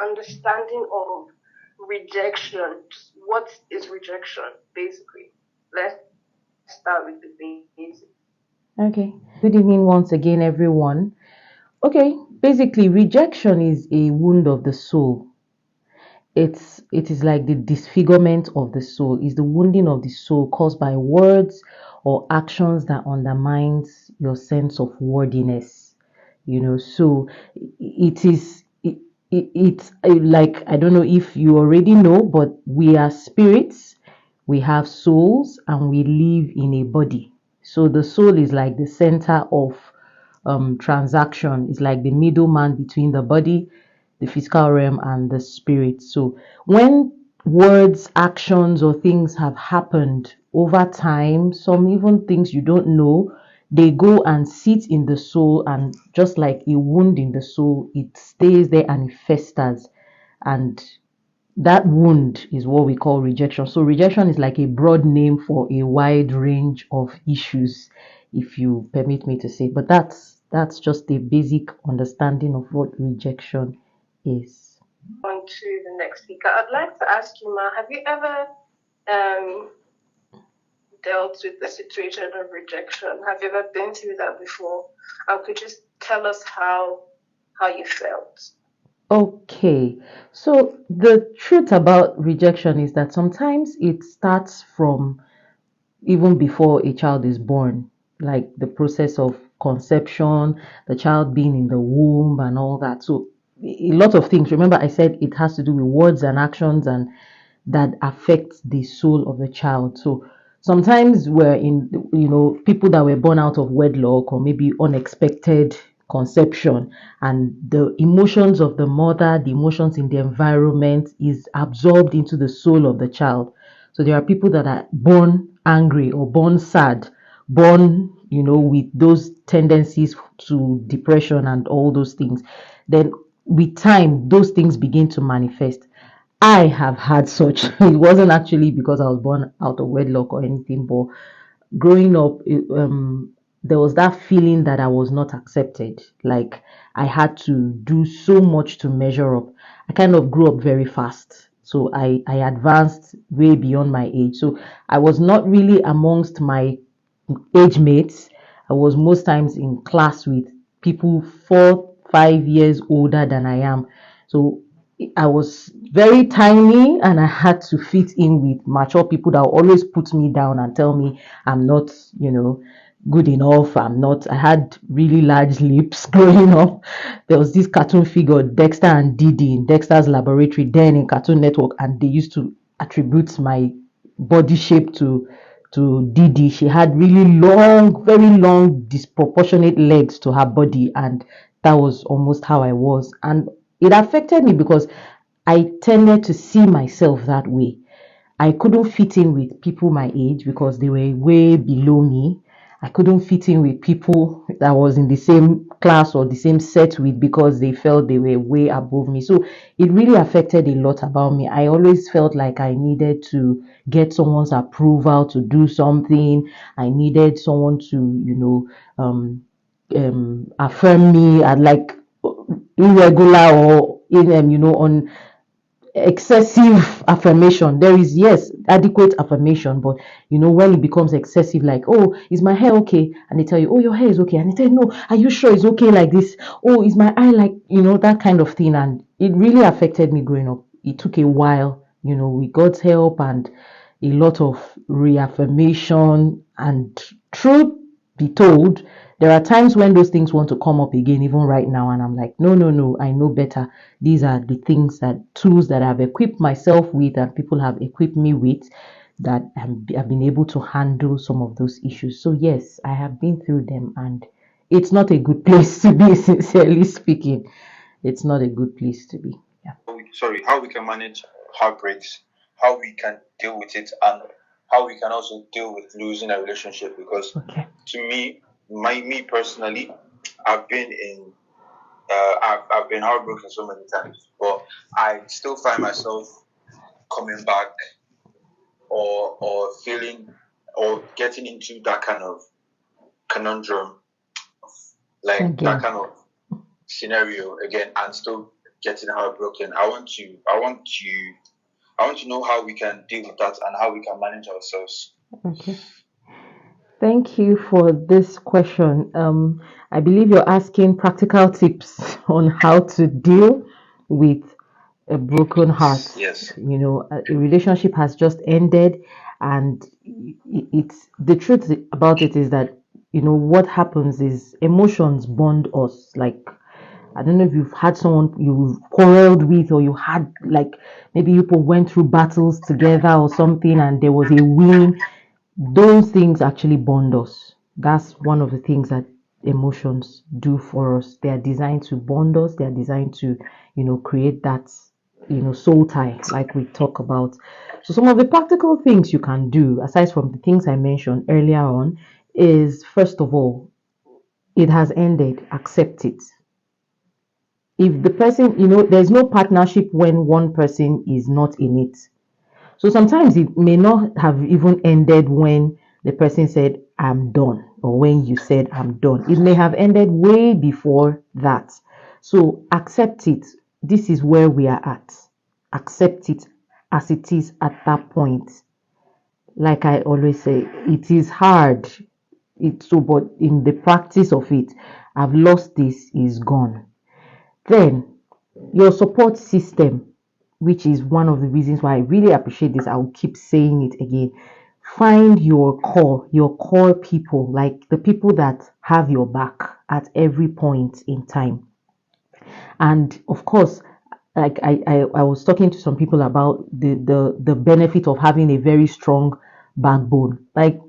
understanding of rejection. What is rejection, basically? Let's start with the basics. Okay. Good evening once again, everyone. Okay, basically, rejection is a wound of the soul. It is like the disfigurement of the soul. It's the wounding of the soul caused by words or actions that undermines your sense of worthiness. So it is it's like, I don't know if you already know, but we are spirits, we have souls, and we live in a body. So the soul is like the center of transaction. It's like the middleman between the body, the physical realm, and the spirit. So when words, actions, or things have happened over time, some even things you don't know, they go and sit in the soul, and just like a wound in the soul, it stays there and it festers. And that wound is what we call rejection. So rejection is like a broad name for a wide range of issues, if you permit me to say. But that's just a basic understanding of what rejection is. On to the next speaker. I'd like to ask you, Ma, have you ever um, dealt with the situation of rejection? Have you ever been through that before? And could you just tell us how you felt? Okay. So the truth about rejection is that sometimes it starts from even before a child is born, like the process of conception, the child being in the womb, and all that. So, a lot of things. Remember, I said it has to do with words and actions, and that affects the soul of the child. So, sometimes we're in, people that were born out of wedlock or maybe unexpected conception, and the emotions of the mother, the emotions in the environment is absorbed into the soul of the child. So there are people that are born angry or born sad, born, with those tendencies to depression and all those things. Then with time, those things begin to manifest. I have had such. It wasn't actually because I was born out of wedlock or anything, but growing up, there was that feeling that I was not accepted. Like I had to do so much to measure up. I kind of grew up very fast. So I advanced way beyond my age. So I was not really amongst my age mates. I was most times in class with people 4, 5 years older than I am. So I was very tiny and I had to fit in with mature people that always put me down and tell me I'm not, good enough. I had really large lips growing up. There was this cartoon figure, Dexter and Didi, in Dexter's Laboratory, then in Cartoon Network, and they used to attribute my body shape to Didi. She had really long, very long, disproportionate legs to her body, and that was almost how I was. And it affected me because I tended to see myself that way. I couldn't fit in with people my age because they were way below me. I couldn't fit in with people that was in the same class or the same set with because they felt they were way above me. So it really affected a lot about me. I always felt like I needed to get someone's approval to do something. I needed someone to, affirm me at like irregular or on excessive affirmation. There is, yes, adequate affirmation, but when it becomes excessive, like, oh, is my hair okay? And they tell you, oh, your hair is okay. And they tell you, no, are you sure it's okay like this? Oh, is my eye like, that kind of thing? And it really affected me growing up. It took a while, with God's help and a lot of reaffirmation. And truth be told, there are times when those things want to come up again, even right now, and I'm like, no, no, no, I know better. These are the things, that tools that I've equipped myself with and people have equipped me with, that I've been able to handle some of those issues. So yes, I have been through them, and it's not a good place to be, sincerely speaking. It's not a good place to be. Yeah. Sorry, how we can manage heartbreaks, how we can deal with it, and how we can also deal with losing a relationship. Because Okay. to me personally, I've been in, I've been heartbroken so many times, but I still find myself coming back or feeling or getting into that kind of conundrum, like that Again. kind of scenario again, and still getting heartbroken, I want to know how we can deal with that and how we can manage ourselves. Okay. Thank you for this question. I believe you're asking practical tips on how to deal with a broken heart. Yes. You know, a relationship has just ended, and it's the truth about it is that, you know, what happens is emotions bond us. Like, I don't know if you've had someone you quarreled with, or you had, like, maybe you people went through battles together or something, and there was a win. Those things actually bond us. That's one of the things that emotions do for us. They are designed to bond us. They are designed to, you know, create that, you know, soul tie, like we talk about. So some of the practical things you can do, aside from the things I mentioned earlier on, is first of all, it has ended. Accept it. If the person, you know, there's no partnership when one person is not in it. So sometimes it may not have even ended when the person said, I'm done, or when you said, I'm done. It may have ended way before that. So accept it. This is where we are at. Accept it as it is at that point. Like I always say, it is hard. But in the practice of it, I've lost this, is gone. Then your support system, which is one of the reasons why I really appreciate this, I will keep saying it again. Find your core people, like the people that have your back at every point in time. And of course, like I was talking to some people about the benefit of having a very strong backbone. Like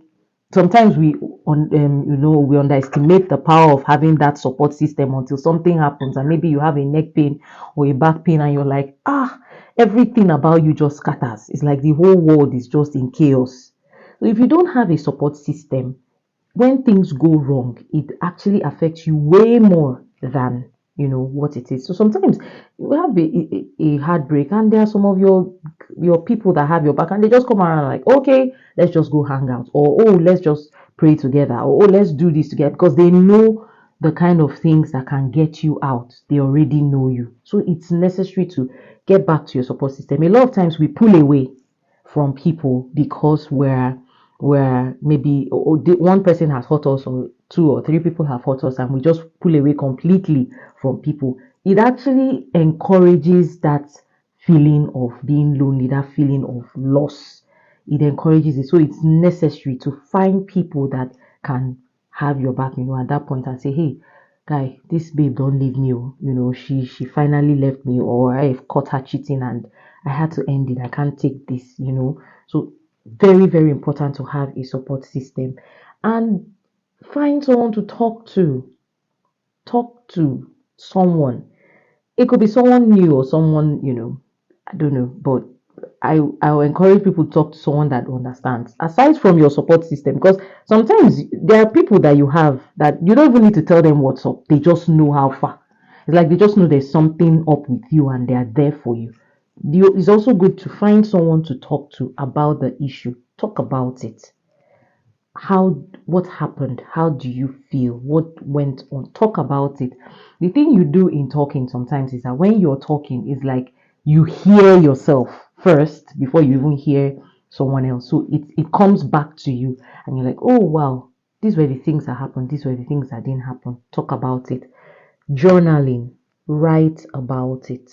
sometimes we underestimate the power of having that support system until something happens, and maybe you have a neck pain or a back pain, and you're like, everything about you just scatters. It's like the whole world is just in chaos. So if you don't have a support system, when things go wrong, it actually affects you way more than you know what it is. So sometimes you have a heartbreak, and there are some of your people that have your back, and they just come around like, okay, let's just go hang out, or oh, let's just pray together, or oh, let's do this together, because they know the kind of things that can get you out. They already know you, so it's necessary to get back to your support system. A lot of times we pull away from people because where maybe one person has hurt us, or two or three people have hurt us, and we just pull away completely from people. It actually encourages that feeling of being lonely, that feeling of loss. It encourages it. So it's necessary to find people that can have your back, you know, at that point, and say, hey, guy, this babe don't leave me. Oh. You know, she finally left me, or I've caught her cheating and I had to end it. I can't take this, you know. So very, very important to have a support system, and find someone to talk to. Talk to someone. It could be someone new or someone, you know, I don't know, but I will encourage people to talk to someone that understands, aside from your support system, because sometimes there are people that you have that you don't even need to tell them what's up. They just know how far. It's like they just know there's something up with you, and they are there for you. It's also good to find someone to talk to about the issue. Talk about it. What happened? How do you feel? What went on? Talk about it. The thing you do in talking sometimes is that when you're talking, it's like you hear yourself first before you even hear someone else. So it comes back to you, and you're like, oh wow, these were the things that happened, these were the things that didn't happen. Talk about it. Journaling, write about it.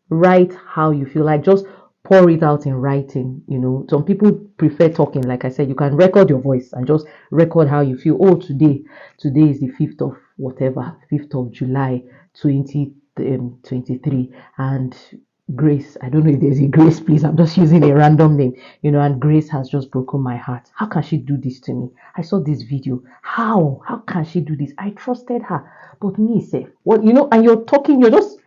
Write how you feel, like just pour it out in writing. You know, some people prefer talking. Like I said, you can record your voice and just record how you feel. Oh, today is the 5th of whatever, 5th of July 2023, and Grace, I don't know if there's a Grace, please, I'm just using a random name, you know, and Grace has just broken my heart. How can she do this to me? I saw this video. How can she do this? I trusted her, but me say what, you know, and you're just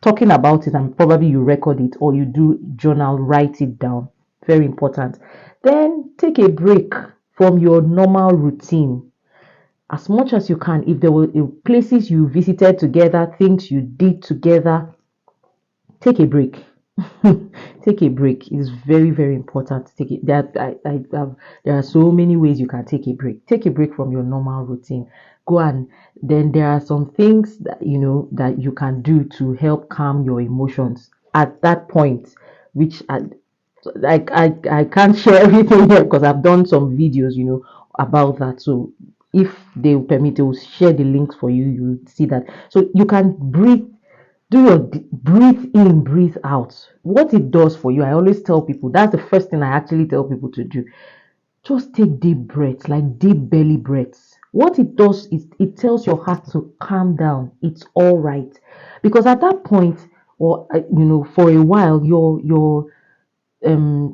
talking about it, and probably you record it or you do journal, write it down. Very important. Then take a break from your normal routine as much as you can. If there were places you visited together, things you did together, take a break. Take a break is very, very important. Take it that I have there are so many ways you can take a break. Take a break from your normal routine. Go and then there are some things that that you can do to help calm your emotions at that point, which I can't share everything here because I've done some videos, about that. So if they will permit, they will share the links for you. You see that. So you can do your breathe in, breathe out. What it does for you, I always tell people that's the first thing I actually tell people to do. Just take deep breaths, like deep belly breaths. What it does is it tells your heart to calm down. It's all right, because at that point, or for a while, your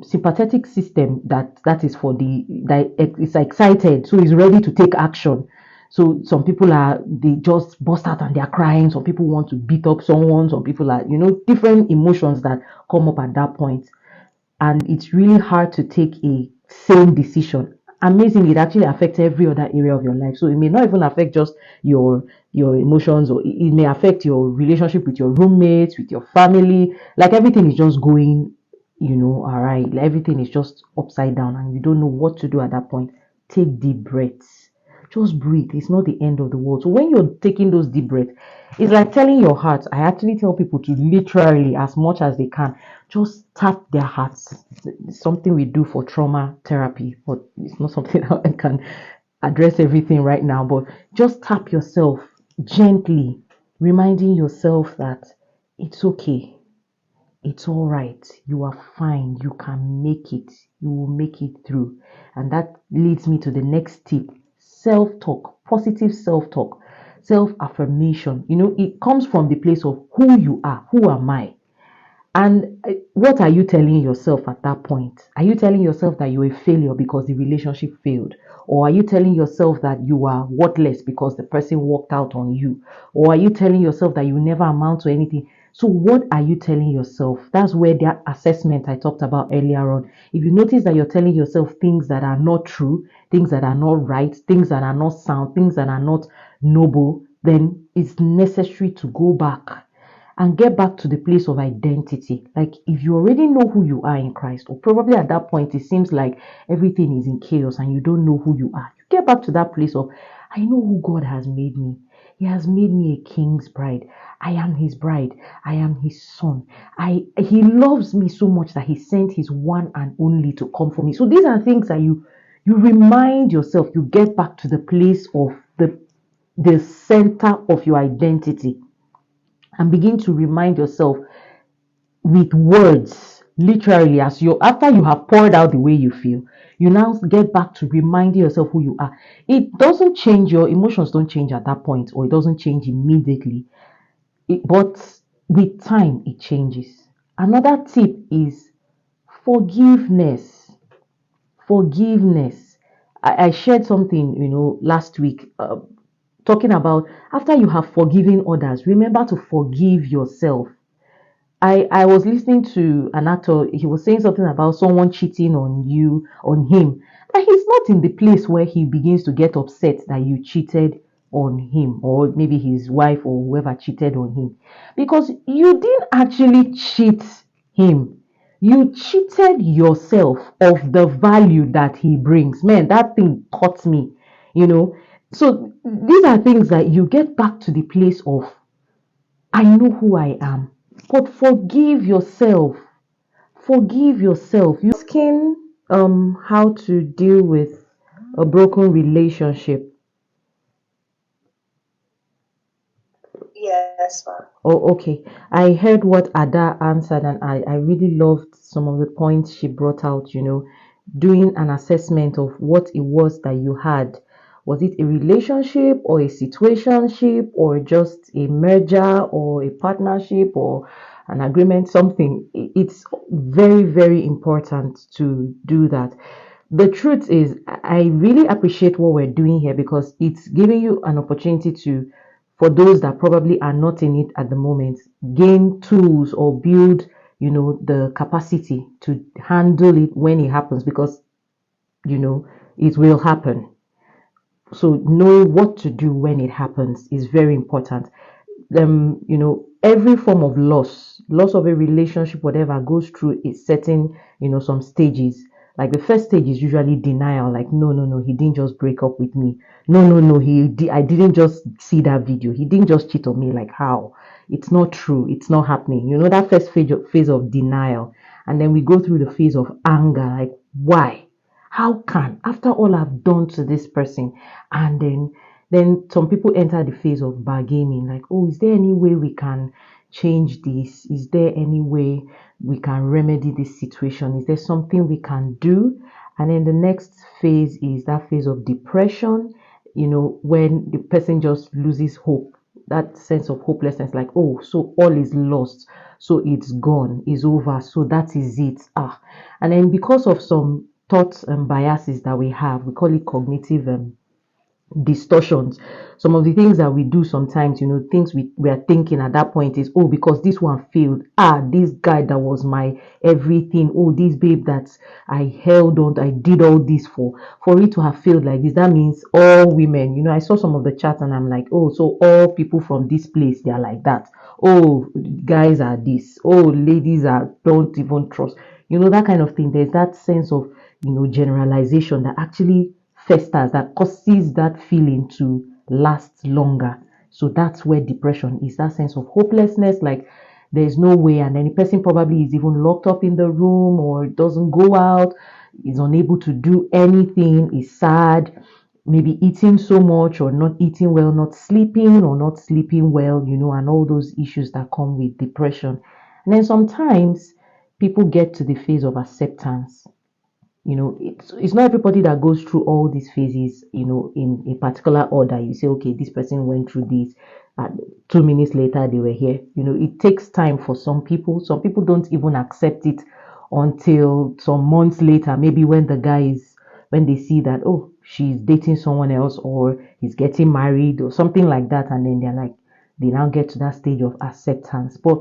sympathetic system that is for the that is excited, so is ready to take action. So some people they just burst out and they are crying. Some people want to beat up someone. Some people are different emotions that come up at that point, and it's really hard to take a sane decision. Amazingly, it actually affects every other area of your life. So it may not even affect just your emotions, or it may affect your relationship with your roommates, with your family. Like everything is just going, all right. Like everything is just upside down, and you don't know what to do at that point. Take deep breaths. Just breathe. It's not the end of the world. So when you're taking those deep breaths, it's like telling your heart. I actually tell people to literally, as much as they can, just tap their hearts. It's something we do for trauma therapy, but it's not something that I can address everything right now. But just tap yourself gently, reminding yourself that it's okay. It's all right. You are fine. You can make it. You will make it through. And that leads me to the next tip: self talk, positive self talk, self affirmation. It comes from the place of who you are. Who am I? And what are you telling yourself at that point? Are you telling yourself that you're a failure because the relationship failed? Or are you telling yourself that you are worthless because the person walked out on you? Or are you telling yourself that you never amount to anything? So, what are you telling yourself? That's where that assessment I talked about earlier on. If you notice that you're telling yourself things that are not true, things that are not right, things that are not sound, things that are not noble, then it's necessary to go back and get back to the place of identity. Like if you already know who you are in Christ, or probably at that point it seems like everything is in chaos and you don't know who you are, you get back to that place of, I know who God has made me. He has made me a king's bride. I am his bride. I am his son. He loves me so much that he sent his one and only to come for me. So these are things that you remind yourself, you get back to the place of the center of your identity, and begin to remind yourself with words, literally, as you after you have poured out the way you feel, you now get back to reminding yourself who you are. It doesn't change, your emotions don't change at that point, or it doesn't change immediately, but with time it changes. Another tip is forgiveness. Forgiveness. I shared something, last week, talking about after you have forgiven others, remember to forgive yourself. I was listening to an actor. He was saying something about someone cheating on him. But he's not in the place where he begins to get upset that you cheated on him, or maybe his wife or whoever cheated on him, because you didn't actually cheat him. You cheated yourself of the value that he brings. Man, that thing caught me, you know. So these are things that you get back to the place of, I know who I am. But forgive yourself. Forgive yourself. You asking how to deal with a broken relationship. Yes, ma'am. Oh, okay. I heard what Ada answered, and I really loved some of the points she brought out, doing an assessment of what it was that you had. Was it a relationship or a situationship or just a merger or a partnership or an agreement, something? It's very, very important to do that. The truth is, I really appreciate what we're doing here because it's giving you an opportunity to, for those that probably are not in it at the moment, gain tools or build, the capacity to handle it when it happens, because, it will happen. So knowing what to do when it happens is very important. every form of loss of a relationship, whatever, goes through a certain, some stages. Like the first stage is usually denial, like no, he didn't just break up with me. No, I didn't just see that video. He didn't just cheat on me. Like how? It's not true. It's not happening. That first phase of denial, and then we go through the phase of anger. Like why? How can, after all I've done to this person, and then some people enter the phase of bargaining, like, oh, is there any way we can change this? Is there any way we can remedy this situation? Is there something we can do? And then the next phase is that phase of depression, when the person just loses hope, that sense of hopelessness, like, oh, so all is lost, so it's gone, it's over, so that is it. And then because of some thoughts and biases that we have, we call it cognitive distortions. Some of the things that we do sometimes, things we are thinking at that point is, oh, because this one failed, this guy that was my everything, oh, this babe that I held on, I did all this for it to have failed like this, that means all women, I saw some of the chat and I'm like, oh, so all people from this place, they are like that. Oh, guys are this, oh, ladies are, don't even trust, that kind of thing. There's that sense of, generalization that actually festers, that causes that feeling to last longer. So that's where depression is, that sense of hopelessness, like there's no way, and then the person probably is even locked up in the room or doesn't go out, is unable to do anything, is sad, maybe eating so much or not eating well, not sleeping or not sleeping well, and all those issues that come with depression. And then sometimes people get to the phase of acceptance. It's not everybody that goes through all these phases, in a particular order. You say, okay, this person went through this, and 2 minutes later they were here. It takes time for some people. Some people don't even accept it until some months later, maybe when they see that, oh, she's dating someone else or he's getting married or something like that, and then they now get to that stage of acceptance. But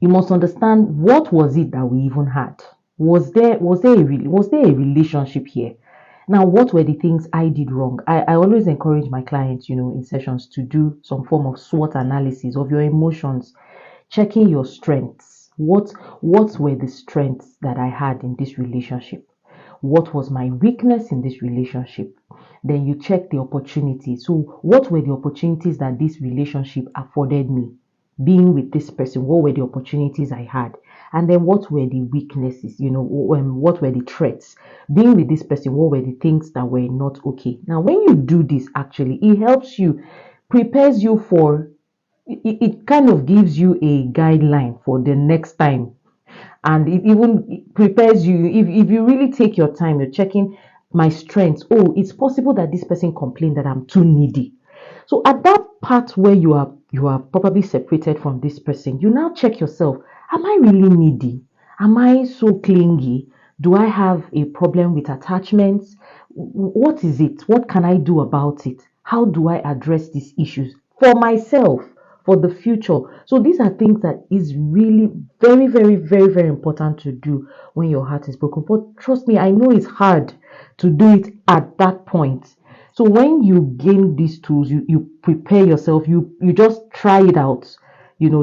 you must understand, what was it that we even had? Was there a relationship here? Now, what were the things I did wrong? I always encourage my clients, in sessions, to do some form of SWOT analysis of your emotions, checking your strengths. What were the strengths that I had in this relationship? What was my weakness in this relationship? Then you check the opportunities. So what were the opportunities that this relationship afforded me? Being with this person, what were the opportunities I had? And then what were the weaknesses? What were the threats? Being with this person, what were the things that were not okay? Now, when you do this, actually, it helps you, prepares you for, it kind of gives you a guideline for the next time, and it even prepares you. If you really take your time, you're checking my strengths. Oh, it's possible that this person complained that I'm too needy. So at that part where you are probably separated from this person, you now check yourself. Am I really needy? Am I so clingy? Do I have a problem with attachments? What is it? What can I do about it? How do I address these issues for myself, for the future? So these are things that is really very, very, very, very important to do when your heart is broken. But trust me, I know it's hard to do it at that point. So when you gain these tools, you prepare yourself, you just try it out,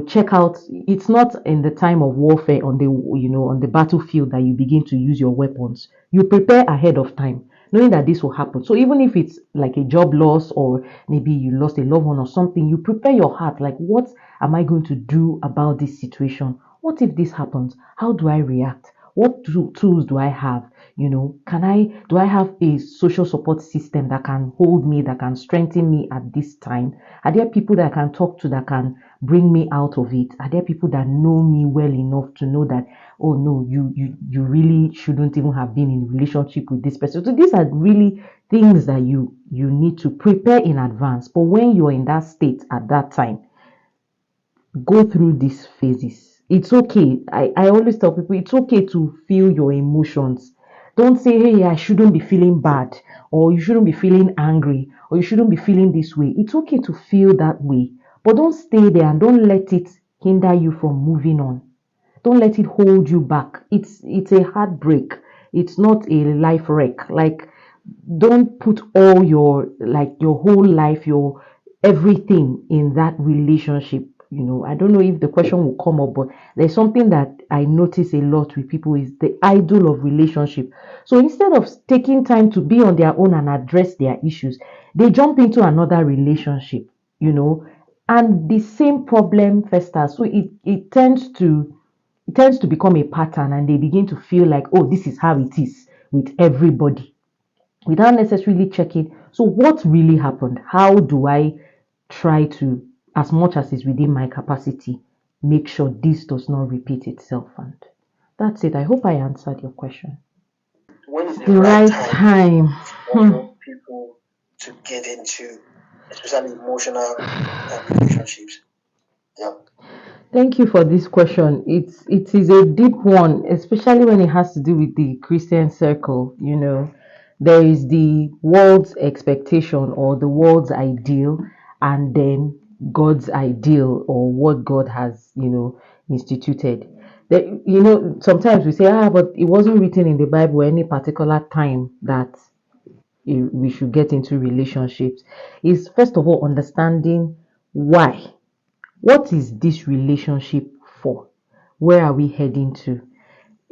check out. It's not in the time of warfare on the battlefield that you begin to use your weapons. You prepare ahead of time, knowing that this will happen. So even if it's like a job loss, or maybe you lost a loved one or something, you prepare your heart, like, what am I going to do about this situation? What if this happens? How do I react? What tools do I have? Do I have a social support system that can hold me, that can strengthen me at this time? Are there people that I can talk to that can bring me out of it? Are there people that know me well enough to know that, oh no, you really shouldn't even have been in a relationship with this person? So these are really things that you need to prepare in advance. But when you're in that state at that time, go through these phases. It's okay. I always tell people, it's okay to feel your emotions. Don't say, hey, I shouldn't be feeling bad, or you shouldn't be feeling angry, or you shouldn't be feeling this way. It's okay to feel that way, but don't stay there and don't let it hinder you from moving on. Don't let it hold you back. It's a heartbreak. It's not a life wreck. Like, don't put all your whole life, your everything in that relationship. I don't know if the question will come up, but there's something that I notice a lot with people is the idol of relationship. So instead of taking time to be on their own and address their issues, they jump into another relationship, and the same problem festers. So it tends to become a pattern, and they begin to feel like, oh, this is how it is with everybody, without necessarily checking, so what really happened? How do I try to, as much as is within my capacity, make sure this does not repeat itself? And that's it. I hope I answered your question. When is the The right right time time. for people to get into, especially emotional relationships? Yeah. Thank you for this question. It is a deep one, especially when it has to do with the Christian circle. There is the world's expectation or the world's ideal, and then God's ideal or what God has, instituted. Sometimes we say, but it wasn't written in the Bible any particular time that we should get into relationships. Is first of all understanding why. What is this relationship for? Where are we heading to?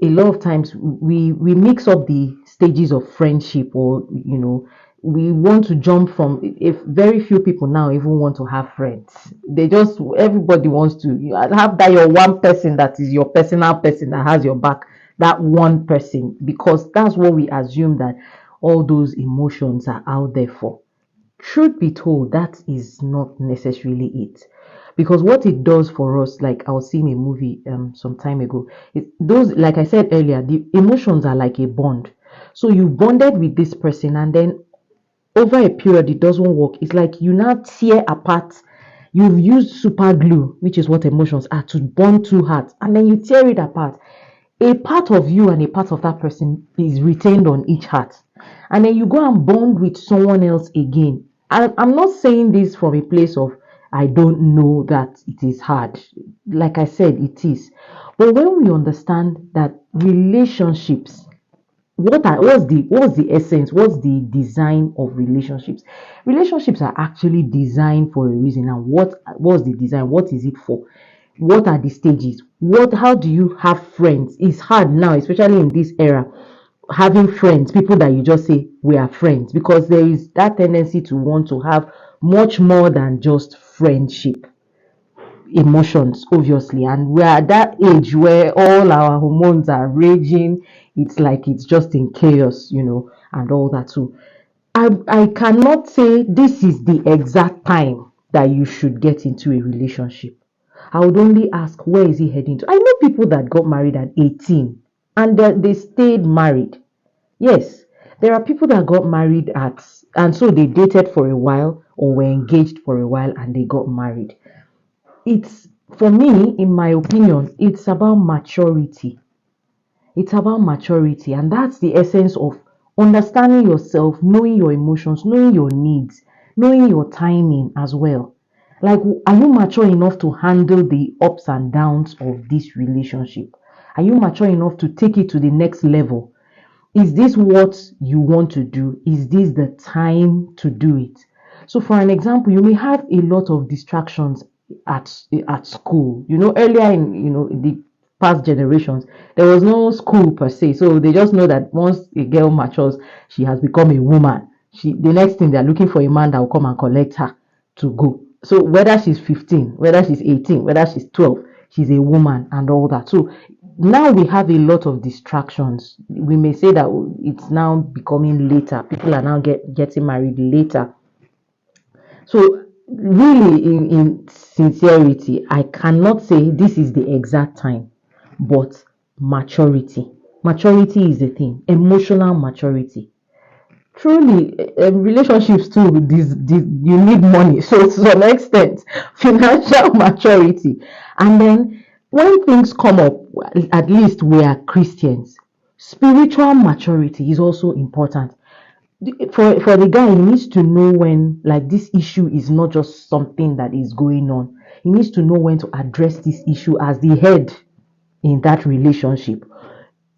A lot of times we mix up the stages of friendship, or we want to jump from, if very few people now even want to have friends. Everybody wants to have that your one person that is your personal person that has your back, that one person, because that's what we assume that all those emotions are out there for. Truth be told, that is not necessarily it. Because what it does for us, like I was seeing a movie some time ago, those, like I said earlier, the emotions are like a bond. So you bonded with this person, and then over a period it doesn't work. It's like you now tear apart. You've used super glue, which is what emotions are, to bond two hearts, and then you tear it apart. A part of you and a part of that person is retained on each heart, and then you go and bond with someone else again. I'm not saying this from a place of I don't know that it is hard. Like I said, it is. But when we understand that relationships, what's the essence, what's the design of relationships? Relationships are actually designed for a reason. And what's the design? What is it for? What are the stages? How do you have friends? It's hard now, especially in this era, having friends, people that you just say we are friends, because there is that tendency to want to have much more than just friendship. Emotions, obviously, and we're at that age where all our hormones are raging. It's like it's just in chaos, and all that too. I cannot say this is the exact time that you should get into a relationship. I would only ask, where is he heading to? I know people that got married at 18 and they stayed married. Yes, there are people that got married and so they dated for a while or were engaged for a while and they got married. It's, for me, in my opinion, it's about maturity. It's about maturity, and that's the essence of understanding yourself, knowing your emotions, knowing your needs, knowing your timing as well. Like, are you mature enough to handle the ups and downs of this relationship? Are you mature enough to take it to the next level? Is this what you want to do? Is this the time to do it? So, for an example, you may have a lot of distractions at school. Earlier in the past generations, there was no school per se. So they just know that once a girl matures, she has become a woman. The next thing, they're looking for a man that will come and collect her to go. So whether she's 15, whether she's 18, whether she's 12, she's a woman and all that. So now we have a lot of distractions. We may say that it's now becoming later. People are now getting married later. So really, in sincerity, I cannot say this is the exact time, but maturity. Maturity is the thing. Emotional maturity. Truly, relationships too, you need money. So to some extent, financial maturity. And then when things come up, at least we are Christians. Spiritual maturity is also important. For the guy, he needs to know when, like, this issue is not just something that is going on. He needs to know when to address this issue as the head in that relationship.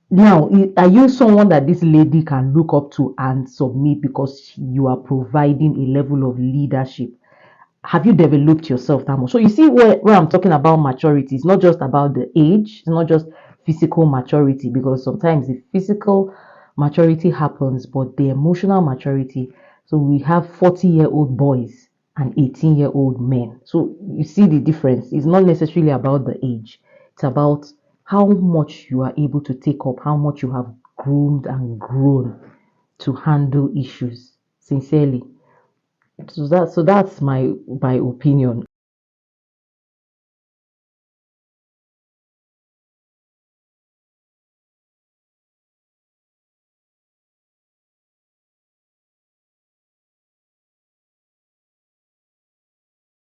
Now, are you someone that this lady can look up to and submit because you are providing a level of leadership? have you developed yourself that much? So you see where I'm talking about maturity, it's not just about the age, it's not just physical maturity, because sometimes the physical maturity happens, but the emotional maturity. So we have 40-year-old boys and 18-year-old men. So you see the difference. It's not necessarily about the age, it's about how much you are able to take up, how much you have groomed and grown to handle issues sincerely. So that's my opinion.